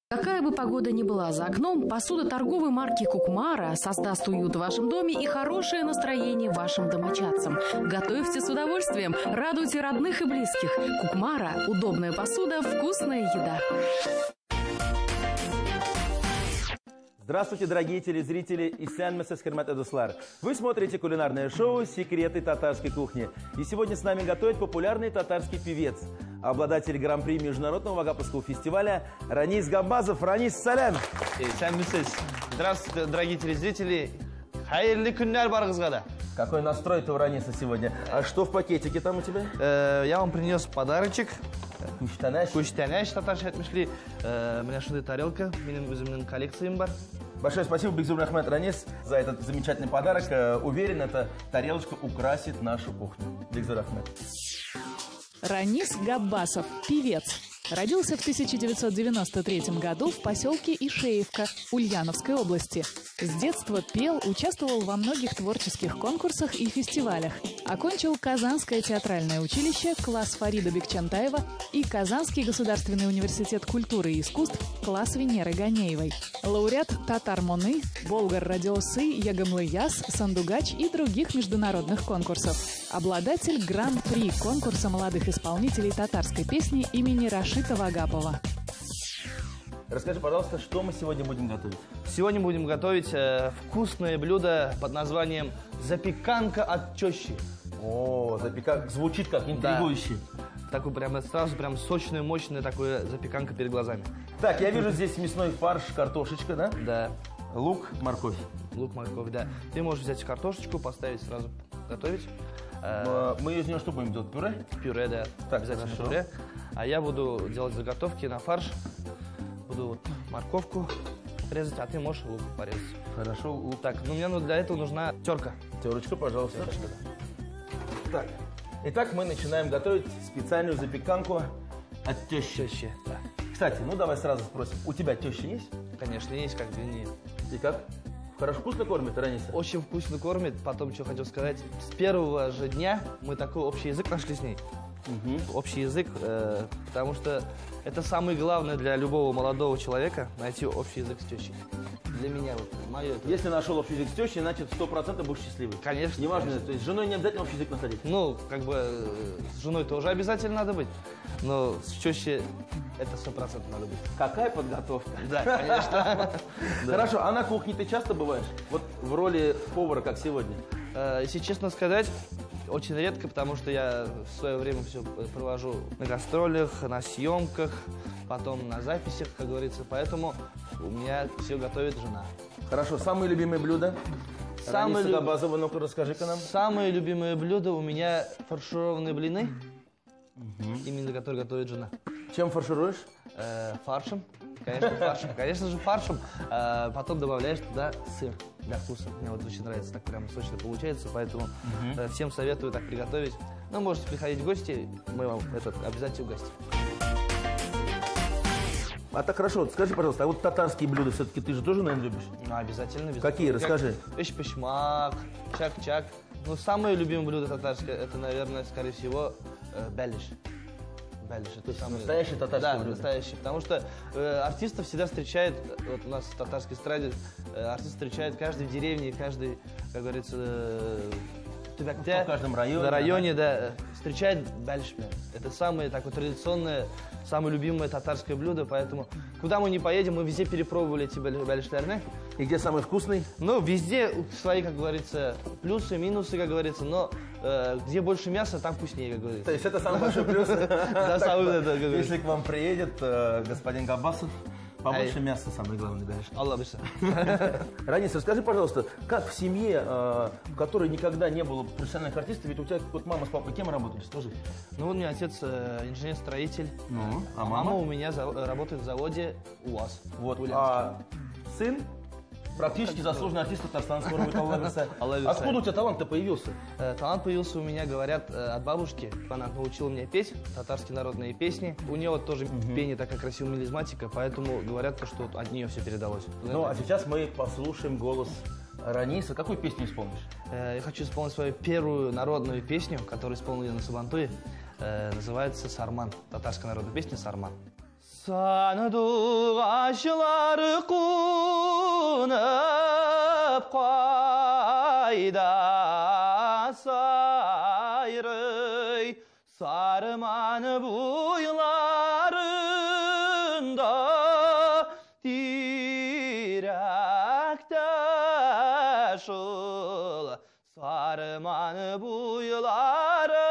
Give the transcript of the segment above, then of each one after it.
Какая бы погода ни была за окном, посуда торговой марки «Кукмара» создаст уют в вашем доме и хорошее настроение вашим домочадцам. Готовьте с удовольствием, радуйте родных и близких. «Кукмара» – удобная посуда, вкусная еда. Здравствуйте, дорогие телезрители и сәнмесіз хөрмәтле дуслар. Вы смотрите кулинарное шоу «Секреты татарской кухни». И сегодня с нами готовит популярный татарский певец, обладатель гран-при Международного вагаповского фестиваля Ранис Габбасов. Ранис, салям! Здравствуйте, дорогие телезрители. Хайрлы күннәр барыгызга да. Какой настрой-то у Раниса сегодня? А что в пакетике там у тебя? Я вам принес подарочек. Куштанаш. Куштанаш татарша әйтмешли. Менә шундый тарелка, минем үземнең коллекциям бар. Большое спасибо, Бигзур Рахмет Ранис, за этот замечательный подарок. Уверен, эта тарелочка украсит нашу кухню. Бигзур Рахмет. Ранис Габбасов, певец. Родился в 1993 году в поселке Ишеевка Ульяновской области. С детства пел, участвовал во многих творческих конкурсах и фестивалях. Окончил Казанское театральное училище, класс Фарида Бекчантаева и Казанский государственный университет культуры и искусств, класс Венеры Ганеевой. Лауреат Татар-Моны, Болгар-Радиосы, Ягамлы-Яс, Сандугач и других международных конкурсов. Обладатель гран-при конкурса молодых исполнителей татарской песни имени Рашита Вагапова. Расскажи, пожалуйста, что мы сегодня будем готовить? Сегодня будем готовить вкусное блюдо под названием запеканка от тещи. О, запеканка звучит как интригующе. Да. Такой прямо сразу прям сочная, мощная такая запеканка перед глазами. Так, я вижу здесь мясной фарш, картошечка, да? Да. Лук, морковь. Лук, морковь, да. Ты можешь взять картошечку, поставить сразу готовить. Мы из нее что будем делать? Пюре? Пюре, да. Так, обязательно хорошо. пюре. А я буду делать заготовки на фарш. Буду вот морковку резать, а ты можешь лук порезать. Хорошо, лук. Так, ну мне для этого нужна терка. Терочка, пожалуйста. Терочка, да. Так, итак, мы начинаем готовить специальную запеканку от тещи. Тещи, да. Кстати, ну давай сразу спросим, у тебя теща есть? Конечно, есть как длиннее. И как? Хорошо, вкусно кормит, Раниса? Очень вкусно кормит. Потом, что хотел сказать, с первого же дня мы такой общий язык нашли с ней. Общий язык, потому что это самое главное для любого молодого человека – найти общий язык с тещей. Для меня вот мое это. Если нашел общий язык с тещей, значит 100% будешь счастливый. Конечно. Неважно, конечно. то есть с женой не обязательно общий язык находить. Ну, как бы с женой тоже обязательно надо быть, но с тещей это 100% надо быть. Какая подготовка? Да, конечно. Хорошо, а на кухне ты часто бываешь? Вот в роли повара, как сегодня? Если честно сказать, очень редко, потому что я в свое время все провожу на гастролях, на съемках, потом на записях, как говорится. Поэтому у меня все готовит жена. Хорошо, самые любимые блюда? Раниса Габбасова, ну-ка расскажи-ка нам. Самое любимое блюдо у меня фаршированные блины, именно которые готовит жена. Чем фаршируешь? Фаршем, конечно, фаршем. Конечно же, фаршем. Потом добавляешь туда сыр для вкуса. Мне вот очень нравится, так прям сочно получается, поэтому всем советую так приготовить. Ну, можете приходить в гости, мы вам это обязательно угостим. А так хорошо, вот скажи, пожалуйста, а вот татарские блюда все-таки ты же тоже, наверное, любишь? Ну, обязательно. Какие? Расскажи. Эш-пешмак, чак-чак. Ну, самое любимое блюдо татарское, это, наверное, скорее всего, бәлиш. Бәлиш, это самое... Настоящее татарское блюдо? Да, настоящее. Потому что артистов всегда встречает, вот у нас в татарской эстраде, артист встречает каждый в деревне, каждый, как говорится, в каждом районе. На районе, да, встречает бәлиш. Это самое такое традиционное, самое любимое татарское блюдо, поэтому куда мы не поедем, мы везде перепробовали эти бәлишлерны. И где самый вкусный? Ну, везде свои, как говорится, плюсы, минусы, как говорится, но где больше мяса, там вкуснее, как говорится. То есть это самый большой плюс? Если к вам приедет господин Габбасов, побольше мяса, самое главное, дальше. Аллах бисса. Ранис, расскажи, пожалуйста, как в семье, в которой никогда не было профессиональных артистов, ведь у тебя вот мама с папой кем работаешь, скажи? Ну, вот у меня отец инженер-строитель, а мама у меня работает в заводе УАЗ. Вот, а сын? Практически заслуженный артист татарстанского уровня. Откуда у тебя талант-то появился? Талант появился у меня, говорят, от бабушки. Она научила меня петь татарские народные песни. У нее вот тоже пение такая красивая мелизматика, поэтому говорят, что от нее все передалось. Ну, а сейчас мы послушаем голос Раниса. Какую песню исполнишь? Я хочу исполнить свою первую народную песню, которую исполнил я на Сабантуе. Называется «Сарман». Татарская народная песня «Сарман». Санадуғашылары қунып қайда сайрый, сарманы буйларында тирәкті шыл, сарманы буйларында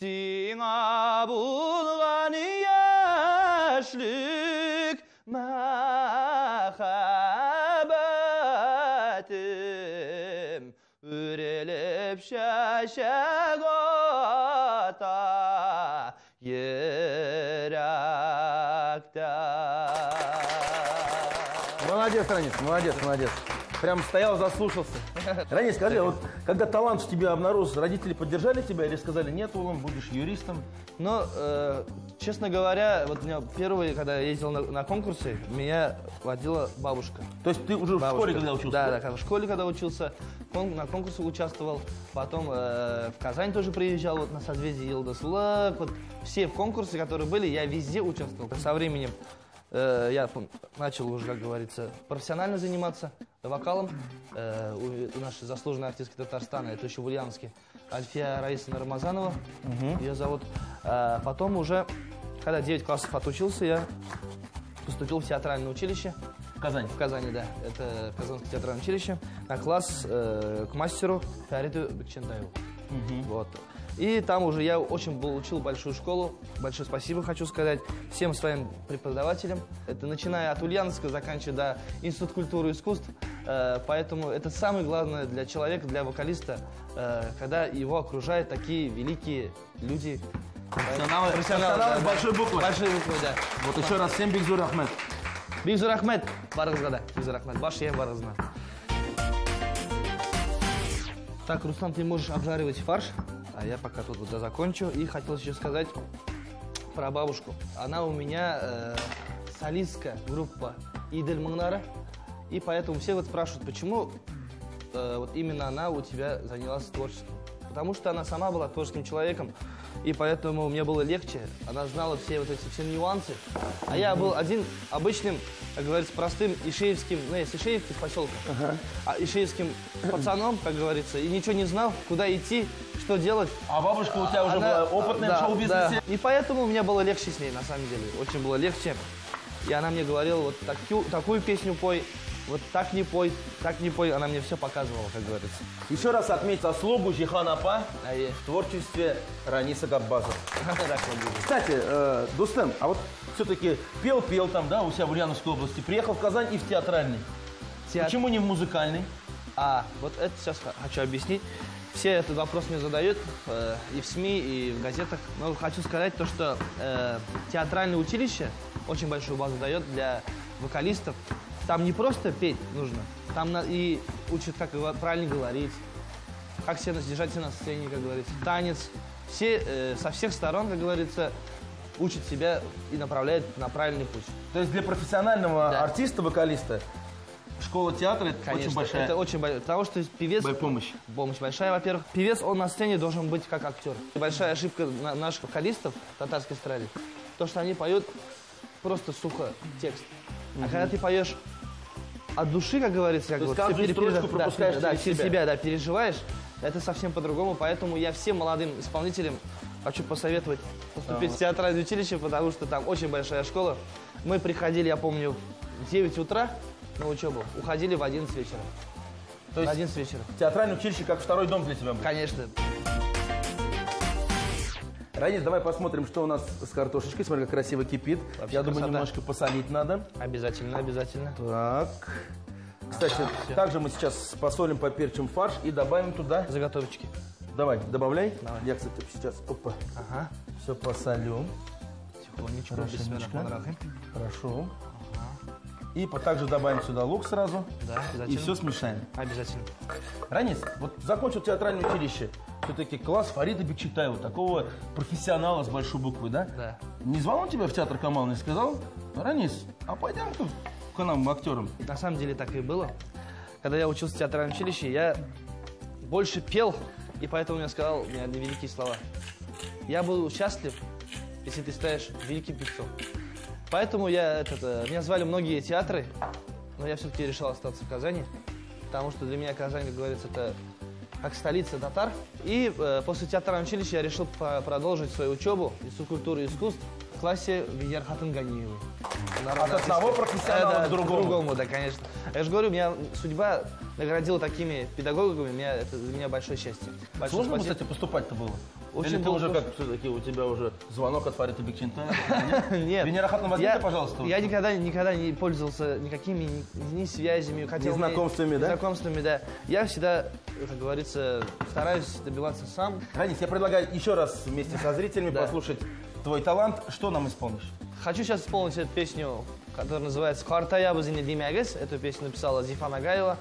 Сиңа булган яшьлек мәхәббәтем үрелеп чәчәк ата йөрәктә. Молодец, Ранис, молодец, молодец. Прям стоял, заслушался. Ранис, скажи, вот когда талант в тебе обнаружился, родители поддержали тебя или сказали, нет, Улам, будешь юристом? Но, честно говоря, вот меня первый, когда я ездил на конкурсы, меня водила бабушка. То есть ты уже в школе, когда учился? Да, в школе, когда учился, на конкурсах участвовал. Потом в Казань тоже приезжал, вот на созвездие Йылдыз-Улак. Вот все конкурсы, которые были, я везде участвовал. Со временем я начал уже, как говорится, профессионально заниматься вокалом. У нашей заслуженной артистки Татарстана, это еще в Ульяновске, Альфия Раисовна Рамазанова, ее зовут. Потом уже, когда 9 классов отучился, я поступил в театральное училище. В Казани? В Казани, да. Это Казанское театральное училище. На класс к мастеру Фариту Бекчентаеву. Вот. И там уже я очень учил большую школу. Большое спасибо хочу сказать всем своим преподавателям. Это начиная от Ульяновска, заканчивая до Института культуры и искусств. Поэтому это самое главное для человека, для вокалиста, когда его окружают такие великие люди. Профессионалы да, с большой буквы. Большой буквы, да. Вот еще раз всем Бигзур Ахмед. Бигзур Ахмед, барыңызға да. Бигзур Ахмед, башыем барыңызға. Так, Руслан, ты можешь обжаривать фарш, а я пока тут вот закончу. И хотел еще сказать про бабушку. Она у меня солистка группа Идель Мыңнары. И поэтому все вот спрашивают, почему вот именно она у тебя занялась творчеством. Потому что она сама была творческим человеком, и поэтому мне было легче. Она знала все вот эти все нюансы. А я был один обычным, как говорится, простым ишеевским, ну, я с Ишеевки, с поселка, а ишеевским пацаном, как говорится, и ничего не знал, куда идти, что делать. А бабушка у тебя уже была опытная в шоу-бизнесе? Да. И поэтому мне было легче с ней, на самом деле. Очень было легче. И она мне говорила, вот такую песню пой, вот так не пой, она мне все показывала, как говорится. Еще раз отметь заслугу Жихан Апа в творчестве Раниса Габбасова. Кстати, Дустем, а вот все-таки пел там, да, у себя в Ульяновской области, приехал в Казань и в театральный. Почему не в музыкальный? Вот это сейчас хочу объяснить. Все этот вопрос мне задают и в СМИ, и в газетах. Но хочу сказать то, что театральное училище очень большую базу дает для вокалистов. Там не просто петь нужно, там и учат, как правильно говорить, как себя держать на сцене, как говорится, танец. Все, со всех сторон, как говорится, учат себя и направляют на правильный путь. То есть для профессионального артиста, вокалиста, школа театра это, конечно, очень большая. Это очень большая, потому что певец... Помощь. Помощь большая, во-первых. Певец, он на сцене должен быть как актер. Большая ошибка наших вокалистов в татарской эстраде, то, что они поют просто сухо текст. А когда ты поешь от души, как говорится, как вот, каждую строчку пропускаешь через себя. Да, переживаешь, это совсем по-другому. Поэтому я всем молодым исполнителям хочу посоветовать поступить в театральное училище, потому что там очень большая школа. Мы приходили, я помню, в 9 утра на учебу, уходили в 11 вечера. То есть 11 вечера. Театральное училище как второй дом для тебя был? Конечно. Ранис, давай посмотрим, что у нас с картошечкой. Смотри, как красиво кипит. Вообще Я думаю, красота. немножко посолить надо. Обязательно, обязательно. Так. Кстати, также мы сейчас посолим, поперчим фарш и добавим туда... Заготовочки. Давай, добавляй. Давай. Я, кстати, сейчас Ага. все посолю. Тихонечко. Хорошенечко. Хорошо. И также добавим сюда лук сразу. Да, И обязательно. все смешаем. Обязательно. Ранис, вот закончил театральное училище. Все-таки класс Фарида Бекчентаева, такого профессионала с большой буквы, да? Да. Не звал он тебя в театр Камал и сказал: Ранис, а пойдем-ка к нам актерам? На самом деле так и было. когда я учился в театральном училище, я больше пел, и поэтому я сказал у меня великие слова. Я был счастлив, если ты станешь великим певцом. Поэтому меня звали многие театры, но я все-таки решил остаться в Казани, потому что для меня Казань, как говорится, это как столица татар. И после театрального училища я решил продолжить свою учебу Институт культуры и искусств в классе Венер Хатанганиевой. От одного профессионала к другому. Да, конечно. Я же говорю, меня судьба наградила такими педагогами, это для меня большое счастье. Сложно, кстати, поступать-то было? Очень Или ты уже как все-таки у тебя уже звонок от Фарита Бекчинтая? Нет. Венера Хатан, возьмите, пожалуйста. Я никогда не пользовался никакими ни связями, ни знакомствами, да? Знакомствами, да. Я всегда, как говорится, стараюсь добиваться сам. Ранис, я предлагаю еще раз вместе со зрителями послушать твой талант. Что нам исполнишь? Хочу сейчас исполнить эту песню, которая называется «Картая бузини димягес». Эту песню написала Зифа Нагаева.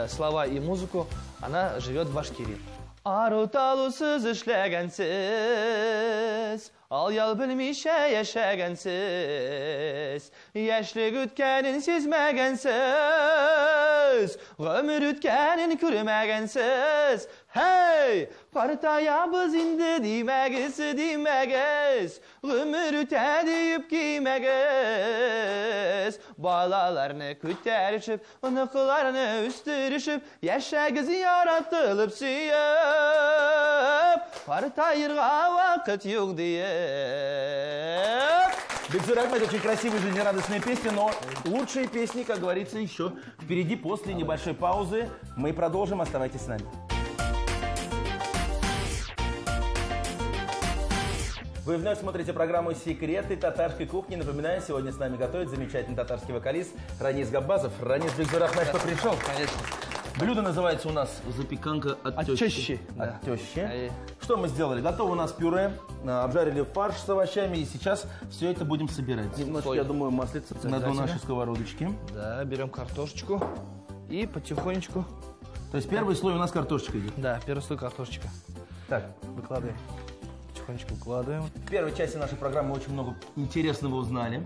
Слова и музыку. Она живет в Башкирии. Arutalusuz işlegensiz, al yal bilmişe yaşagensiz, yaşlı gütkenin sizmegensiz, ömür ütkenin kürmegensiz. Hey! Partayabız indi dimegiz, ömür üte deyip giymegez. Bağlalarını kütterişip, ınıklarını üstürüşüp, yaşagiz yaratılıp sıyıp, partayırga vakit yok deyip. Бекзур Ахмед, очень красивые, жизнерадостные песни, но лучшие песни, как говорится, еще впереди. После небольшой паузы мы продолжим. Оставайтесь с нами. Вы вновь смотрите программу «Секреты татарской кухни». Напоминаю, сегодня с нами готовит замечательный татарский вокалист Ранис Габбасов. Ранис, Бекзур Ахмед, что пришел? Конечно. Блюдо называется у нас запеканка от тещи. Да. От тещи. Что мы сделали? Готово у нас пюре, обжарили фарш с овощами, и сейчас все это будем собирать. Немножко, я думаю, маслица на дно нашей сковородочки. Да, берем картошечку и потихонечку. То есть первый слой у нас картошечка идет? Да, первый слой картошечка. Так, выкладываем. Потихонечку выкладываем. В первой части нашей программы очень много интересного узнали.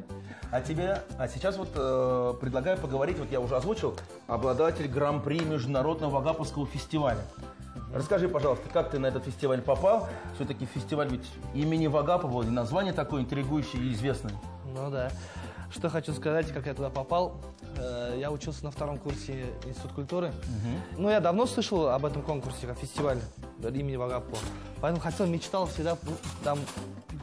А сейчас вот предлагаю поговорить, вот я уже озвучил, обладатель гран-при Международного Вагаповского фестиваля. Расскажи, пожалуйста, как ты на этот фестиваль попал? Все-таки фестиваль ведь имени Вагапова, и название такое интригующее и известное. Ну да. Что хочу сказать, как я туда попал. Я учился на 2-м курсе Института культуры. Ну, я давно слышал об этом конкурсе, как фестиваль имени Вагапова. Поэтому мечтал всегда там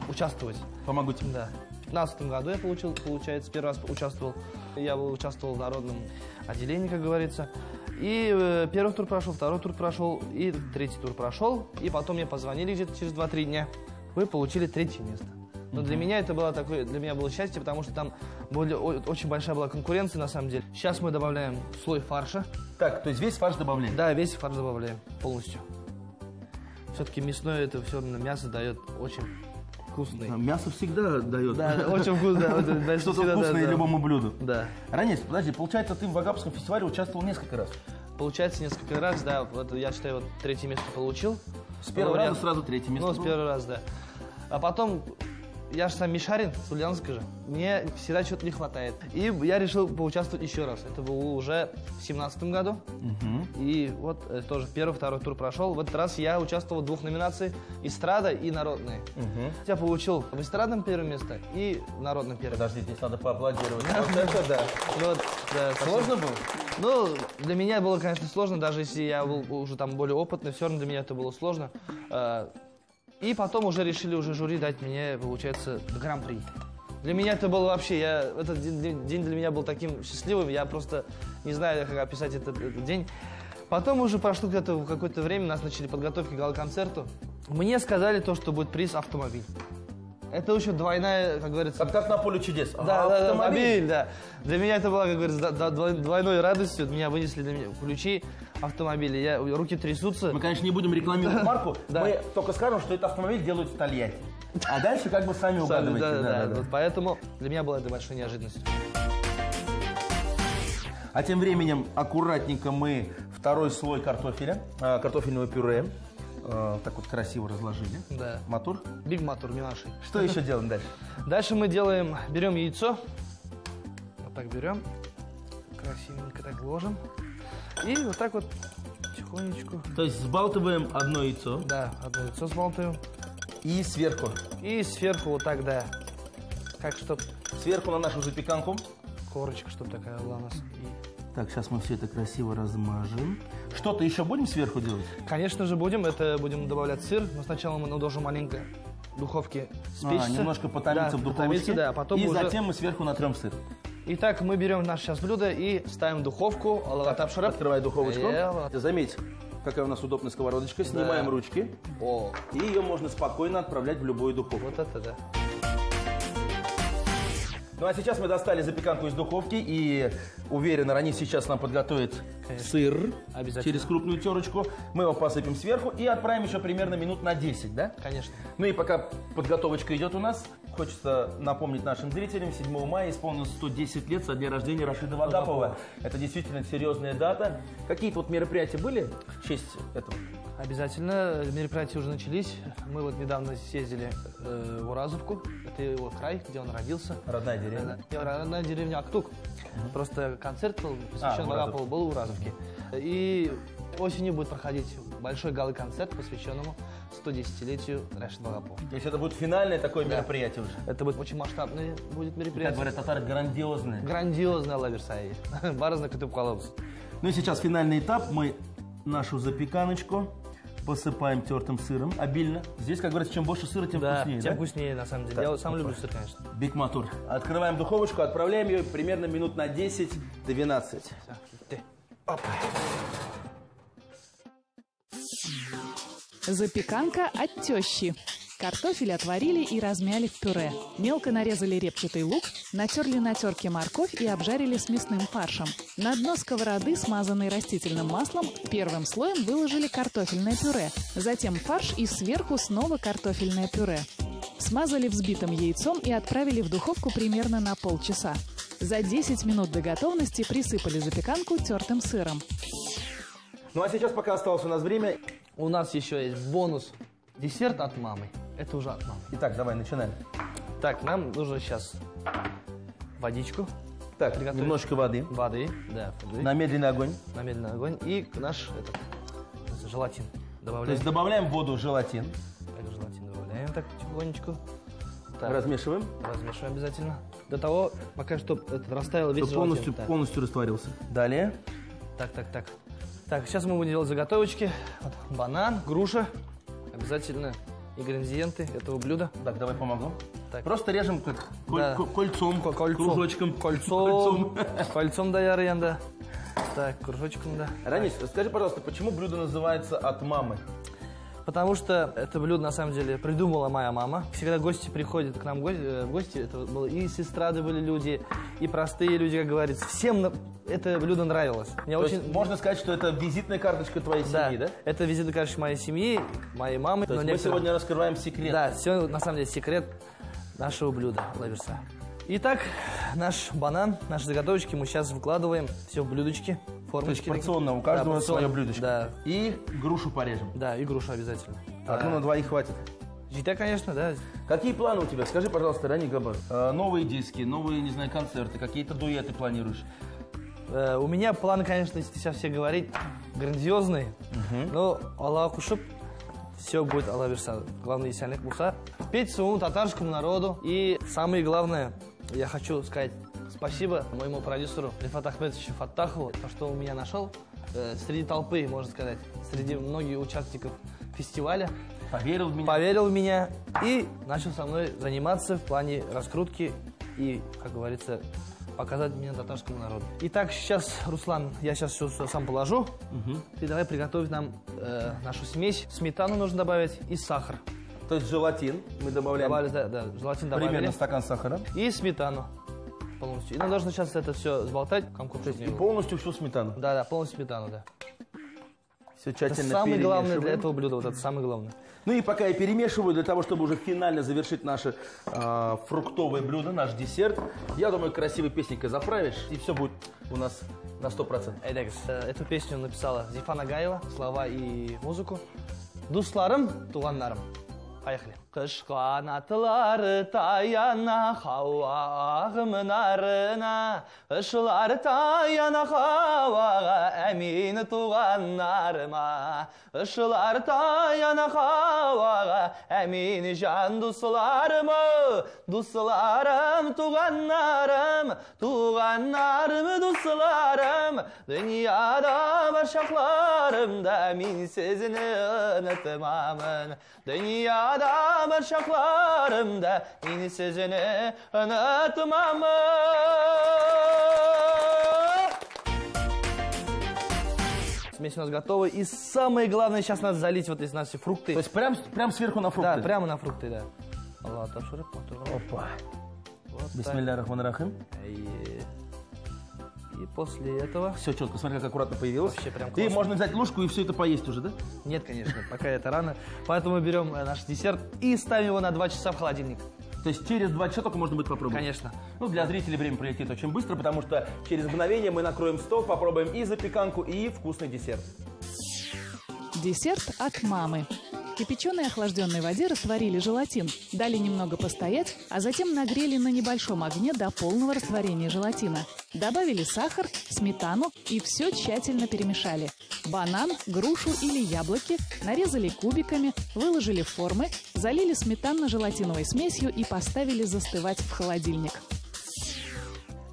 участвовать. Помогу тебе. Да. В 2015 году я получается, первый раз участвовал. Я участвовал в народном отделении, как говорится. И первый тур прошел, второй тур прошел, и третий тур прошел. И потом мне позвонили где-то через 2-3 дня. Вы получили 3-е место. Но для меня это было счастье, потому что там очень большая была конкуренция на самом деле. Сейчас мы добавляем слой фарша. Так, то есть весь фарш добавляем? Да, весь фарш добавляем полностью. Все-таки мясное это все равно мясо дает очень вкусный. Мясо всегда дает. Да, очень вкусно. Что-то вкусное любому блюду. Да. Ранис, подожди, получается, ты в Вагаповском фестивале участвовал несколько раз? Получается, несколько раз, да. Вот, я считаю, 3-е место получил. С первого раза сразу 3-е место? Ну, с первого раза, да. А потом, я же сам Мишарин, с Ульяновска же, мне всегда что-то не хватает. И я решил поучаствовать еще раз. Это было уже в 2017 году. И вот тоже первый, второй тур прошел. В этот раз я участвовал в 2 номинациях: эстрада и народные. Я получил в эстрадном первое место и в народном первое. Подожди, здесь надо поаплодировать. Вот это да. Сложно было? Ну, для меня было, конечно, сложно, даже если я был уже там более опытный, все равно для меня это было сложно. И потом уже решили жюри дать мне, получается, гран-при. Для меня это было вообще, этот день для меня был таким счастливым, я просто не знаю, как описать этот день. Потом уже прошло где-то какое-то время, нас начали подготовки к гала-концерту. Мне сказали то, что будет приз автомобиль. Это очень двойная, как говорится... Как на поле чудес. Да, автомобиль, да. Для меня это было, как говорится, двойной радостью. Меня вынесли ключи автомобиля, руки трясутся. Мы, конечно, не будем рекламировать марку, мы только скажем, что этот автомобиль делают в Тольятти. А дальше как бы сами угадываете. Да. Вот поэтому для меня была это большой неожиданностью. А тем временем аккуратненько мы 2-й слой картофеля, картофельного пюре, так вот красиво разложили. Да. Матур? Биг матур, милаши. Что еще делаем дальше? Дальше мы берем яйцо. Вот так берем. Красивенько так ложим. И вот так вот тихонечку. То есть сбалтываем одно яйцо. Да, одно яйцо сбалтываем. И сверху. И сверху вот так, да. Как чтоб Сверху на нашу запеканку. корочка, чтоб такая была у нас. Так, сейчас мы все это красиво размажем. Что-то еще будем сверху делать? Конечно же будем добавлять сыр, но сначала мы должны маленько в духовке спечься. Немножко потомиться в духовочке. Да, потом и уже... затем мы сверху натрем сыр. Итак, мы берем наше сейчас блюдо и ставим в духовку. Открывай духовочку. Заметь, какая у нас удобная сковородочка. Снимаем ручки. О. И ее можно спокойно отправлять в любую духовку. Вот это да. Ну а сейчас мы достали запеканку из духовки и уверенно, Ранис сейчас нам подготовит сыр через крупную терочку. Мы его посыпем сверху и отправим еще примерно минут на 10, да? Конечно. Ну и пока подготовочка идет у нас, хочется напомнить нашим зрителям, 7 мая исполнилось 110 лет со дня рождения Рашида Вагапова. Это действительно серьезная дата. Какие-то вот мероприятия были в честь этого? Обязательно. Мероприятия уже начались. Мы вот недавно съездили в Уразовку. Это его край, где он родился. Родная деревня? Родная деревня Актук. Просто концерт был посвящен Вагапову, был в Уразовке. И осенью будет проходить большой гала-концерт, посвященному 110-летию Рашида Вагапова. То есть это будет финальное такое мероприятие уже? Это будет очень масштабное будет мероприятие. Как говорят татары, грандиозное. Грандиозное, Алла Версаи. Баразна Катюб-Калабус. Ну и сейчас финальный этап. Мы нашу запеканочку посыпаем тертым сыром обильно. Здесь, как говорится, чем больше сыра, тем вкуснее. Тем вкуснее, на самом деле. Так, Я сам люблю сыр, конечно. Бигматур. Открываем духовочку, отправляем ее примерно минут на 10-12. Запеканка от тещи. Картофель отварили и размяли в пюре. Мелко нарезали репчатый лук, натерли на терке морковь и обжарили с мясным фаршем. На дно сковороды, смазанной растительным маслом, первым слоем выложили картофельное пюре, затем фарш и сверху снова картофельное пюре. Смазали взбитым яйцом и отправили в духовку примерно на полчаса. За 10 минут до готовности присыпали запеканку тертым сыром. Ну а сейчас, пока осталось у нас время... У нас еще есть бонус. Десерт от мамы. Это уже от мамы. Итак, давай, начинаем. Так, нам нужно сейчас водичку. Так, немножко воды. Воды, да. Воды. На медленный огонь. На медленный огонь. И наш желатин добавляем. То есть добавляем в воду желатин. Так, желатин добавляем так потихонечку. Так. Размешиваем. Размешиваем обязательно. До того, пока чтобы растаял весь желатин. Полностью растворился. Далее. Так. Так, сейчас мы будем делать заготовочки. Вот, банан, груша. Обязательно ингредиенты этого блюда. Так, давай помогу. Так. Просто режем как кольцом, кружочком. Кольцом, да, яренда. Так, кружочком, да. Ранис, скажи, пожалуйста, почему блюдо называется «от мамы»? Потому что это блюдо, на самом деле, придумала моя мама. Всегда гости приходят к нам в гости. Это было и с эстрады были люди, и простые люди, как говорится. Всем это блюдо нравилось. Мне То очень... есть можно сказать, что это визитная карточка твоей семьи, да? Это визитная карточка моей семьи, моей мамы. То есть мы сегодня раскрываем секрет. Да, все, на самом деле, секрет нашего блюда, лаверса. Итак, наш банан, наши заготовочки мы сейчас выкладываем все в блюдечки, формочки. То есть порционно, у каждого свое блюдечко. Да. И грушу порежем. Да, и грушу обязательно. Так, на двоих хватит. Да, конечно, да. Какие планы у тебя? Скажи, пожалуйста, Рани Габас. Новые диски, новые, не знаю, концерты, какие-то дуэты планируешь? У меня планы, конечно, если сейчас все говорить, грандиозные. Но Аллаху шуб, все будет Алла Верса. Главное, Исянек Муса. Петь своему татарскому народу. И самое главное, я хочу сказать спасибо моему продюсеру Рифат Ахмедовичу Фаттахову, то, что он меня нашел среди толпы, можно сказать, среди многих участников фестиваля. Поверил в меня. Поверил в меня и начал со мной заниматься в плане раскрутки и, как говорится, показать меня татарскому народу. Итак, сейчас, Руслан, я сейчас все сам положу. Ты давай приготовить нам нашу смесь. Сметану нужно добавить и сахар. То есть желатин мы добавляем. Да, желатин добавили. Примерно стакан сахара. И сметану полностью. И нам нужно сейчас это все сболтать. И полностью всю сметану? Да, полностью сметану, да. Все тщательно это самое главное для перемешиваем. этого блюда, вот это самое главное. Ну и пока я перемешиваю, для того, чтобы уже финально завершить наше фруктовое блюдо, наш десерт, я думаю, красивой песненькой заправишь, и все будет у нас на 100%. Эту песню написала Зифа Нагаева, слова и музыку. Дусларым, туганнарым. Поехали. Kış kanatları tayana hava ağımlarına, Işlar tayana hava emin tuğanlarıma, Işlar tayana hava emin can dostlarımı, Dostlarım tuğanlarım, tuğanlarım dostlarım, Dünyada başaklarımda min sizini unutmamın, Dünyada başaklarımda min sizini unutmamın. Смесь у нас готова. И самое главное, сейчас надо залить вот из наши фрукты. То есть прям сверху на фрукты? Да, прямо на фрукты, да. Опа. Вот Бисмилля рахман рахим. И после этого... Все четко, смотри, как аккуратно появилось. Вообще прям И классно. можно взять ложку и все это поесть уже, да? Нет, конечно, пока это рано. Поэтому мы берем наш десерт и ставим его на 2 часа в холодильник. То есть через 2 часа только можно будет попробовать? Конечно. Ну, для зрителей время пролетит очень быстро, потому что через мгновение мы накроем стол, попробуем и запеканку, и вкусный десерт. Десерт от мамы. В кипяченой охлажденной воде растворили желатин, дали немного постоять, а затем нагрели на небольшом огне до полного растворения желатина. Добавили сахар, сметану и все тщательно перемешали. Банан, грушу или яблоки нарезали кубиками, выложили в формы, залили сметанно-желатиновой смесью и поставили застывать в холодильник.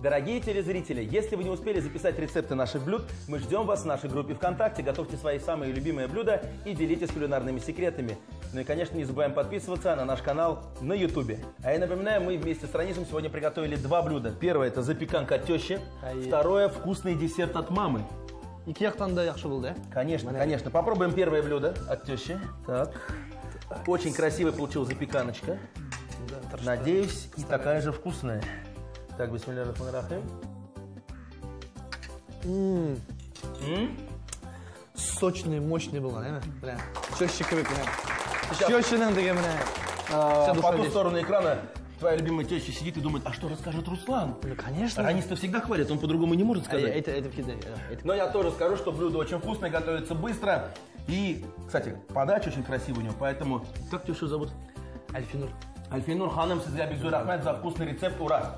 Дорогие телезрители, если вы не успели записать рецепты наших блюд, мы ждем вас в нашей группе ВКонтакте. Готовьте свои самые любимые блюда и делитесь кулинарными секретами. Ну и, конечно, не забываем подписываться на наш канал на Ютубе. А я напоминаю, мы вместе с Ранисом сегодня приготовили 2 блюда. Первое – это запеканка от тещи. Второе – вкусный десерт от мамы. Конечно, конечно. Попробуем первое блюдо от тещи. Так. Очень красивая получилась запеканочка. Надеюсь, и такая же вкусная. Так, бисмилля рахман рахим. Сочный, мощный был, наверное. Прям. Чёщиковый, прям. По ту сторону экрана твоя любимая теща сидит и думает, а что расскажет Руслан? Ну, конечно. Ранис-то всегда хвалит, он по-другому не может сказать. Это Но я тоже скажу, что блюдо очень вкусное, готовится быстро. И, кстати, подача очень красивая у него, поэтому... Как тещу зовут? Альфинур. Альфинур ханым, Сизля Бигзур Ахмед за вкусный рецепт. Ура!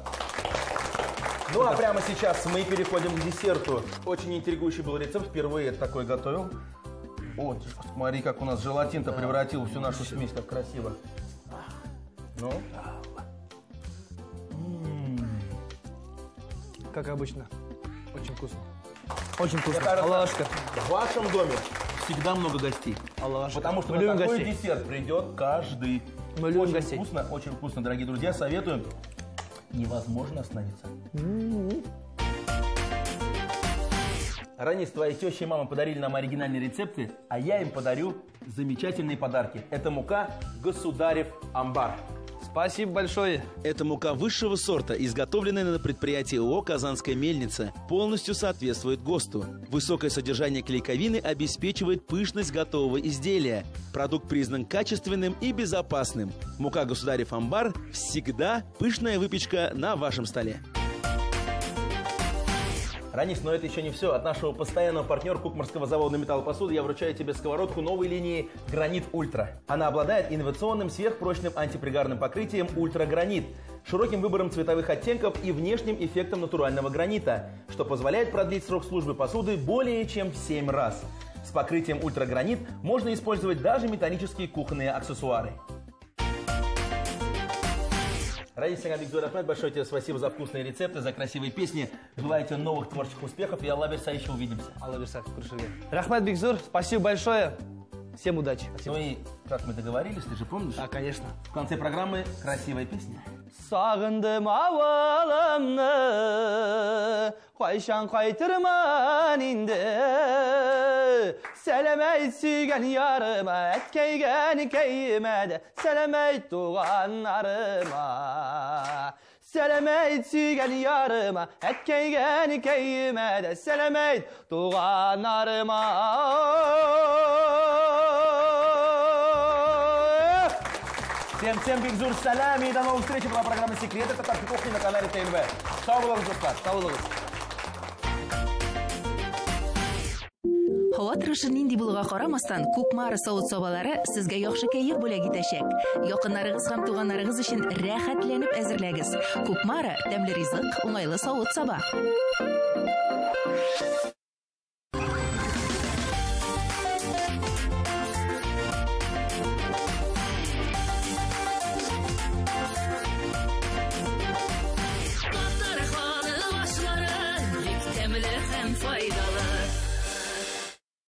Ну а прямо сейчас мы переходим к десерту. Очень интригующий был рецепт, впервые такой готовил. О, смотри, как у нас желатин-то превратил всю нашу смесь, как красиво. Ну? Как обычно. Очень вкусно. Очень вкусно. Кажется, Аллашка. в вашем доме всегда много гостей. Аллашка. Потому что Мы на любим такой гостей. десерт придет каждый. Мы любим Очень гостей. очень вкусно, дорогие друзья. Советую. Невозможно остановиться. Ранис, твои теща и мама подарили нам оригинальные рецепты, а я им подарю замечательные подарки. Это мука «Государев Амбар». Спасибо большое. Это мука высшего сорта, изготовленная на предприятии ООО «Казанская мельница». Полностью соответствует ГОСТу. Высокое содержание клейковины обеспечивает пышность готового изделия. Продукт признан качественным и безопасным. Мука «Государев Амбар» всегда пышная выпечка на вашем столе. Ранис, но это еще не все. От нашего постоянного партнера Кукмарского завода металлопосуды я вручаю тебе сковородку новой линии «Гранит Ультра». Она обладает инновационным сверхпрочным антипригарным покрытием «Ультра Гранит», широким выбором цветовых оттенков и внешним эффектом натурального гранита, что позволяет продлить срок службы посуды более чем в 7 раз. С покрытием «Ультра Гранит» можно использовать даже металлические кухонные аксессуары. Ранис Сагадбигзур Ахмед, большое тебе спасибо за вкусные рецепты, за красивые песни. Желаю тебе новых творческих успехов и Алла Берса, еще увидимся. Алла Берса, Рахмат Бигзур, спасибо большое. Всем удачи. Ну и как мы договорились, ты же помнишь? Да, конечно. В конце программы красивая песня. Sağındım havalamını, Qayşan qaytırman indi. Selamet sügen yarıma, etkeygen keymede, Selamet doğanlarıma. Selamet sügen yarıma, etkeygen keymede, Selamet doğanlarıma. Всем Бигзур салями и до новых встреч. Была программа «Секреты татарской кухни» на канале ТНВ. Сау булыңыз, достар. Sağ olun. Havo turishi nindi bo'lishiga qaramasdan, Kukmara sovut sobalari sizga yaxshi kayf bo'lagi tashak. Yaqinlaringiz ham tuganlaringiz uchun rohatlanib azirlagiz. Kukmara damli rizq, o'ng'ayli sovut soba. Hem faydalı